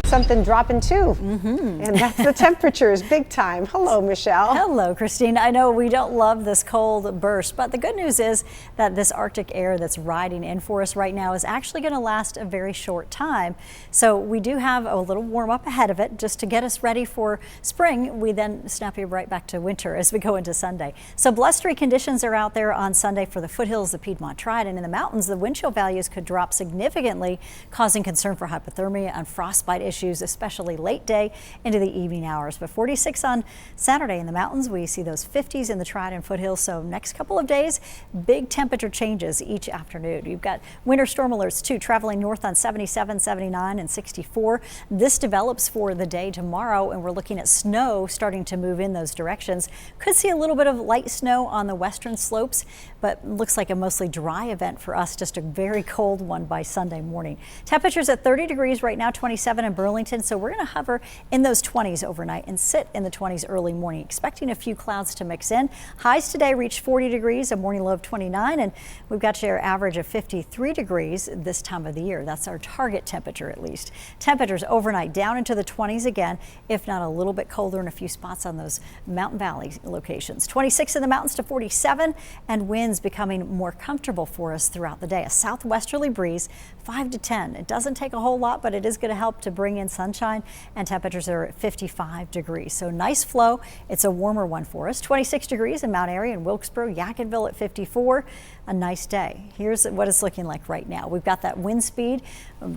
Something dropping too, and that's the temperatures big time. Hello, Michelle. Hello, Christine. I know we don't love this cold burst, but the good news is that this Arctic air that's riding in for us right now is actually going to last a very short time. So we do have a little warm up ahead of it just to get us ready for spring. We then snap you right back to winter as we go into Sunday. So blustery conditions are out there on Sunday for the foothills, the Piedmont Triad, and in the mountains, the wind chill values could drop significantly, causing concern for hypothermia and frostbite issues, especially late day into the evening hours. But 46 on Saturday in the mountains. We see those 50s in the Triad and foothills. So next couple of days, big temperature changes each afternoon. You've got winter storm alerts too, traveling north on 77, 79 and 64. This develops for the day tomorrow, and we're looking at snow starting to move in those directions. Could see a little bit of light snow on the western slopes, but looks like a mostly dry event for us. Just a very cold one by Sunday morning. Temperatures at 30 degrees right now, 27 in Burlington. So we're going to hover in those 20s overnight and sit in the 20s early morning. Expecting a few clouds to mix in. Highs today reach 40 degrees, a morning low of 29, and we've got your average of 53 degrees this time of the year. That's our target temperature at least. Temperatures overnight down into the 20s again, if not a little bit colder in a few spots on those mountain valley locations. 26 in the mountains to 47, and winds becoming more comfortable for us throughout the day. A southwesterly breeze, 5 to 10. It doesn't take a whole lot, but it is going to help to bring in sunshine, and temperatures are at 55 degrees. So nice flow. It's a warmer one for us. 26 degrees in Mount Airy and Wilkesboro, Yadkinville at 54. A nice day. Here's what it's looking like right now. We've got that wind speed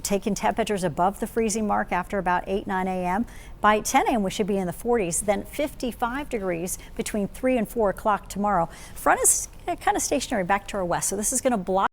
taking temperatures above the freezing mark after about 8, 9 a.m. By 10 a.m. we should be in the 40s, then 55 degrees between 3 and 4 o'clock tomorrow. Front is kind of stationary back to our west, so this is going to block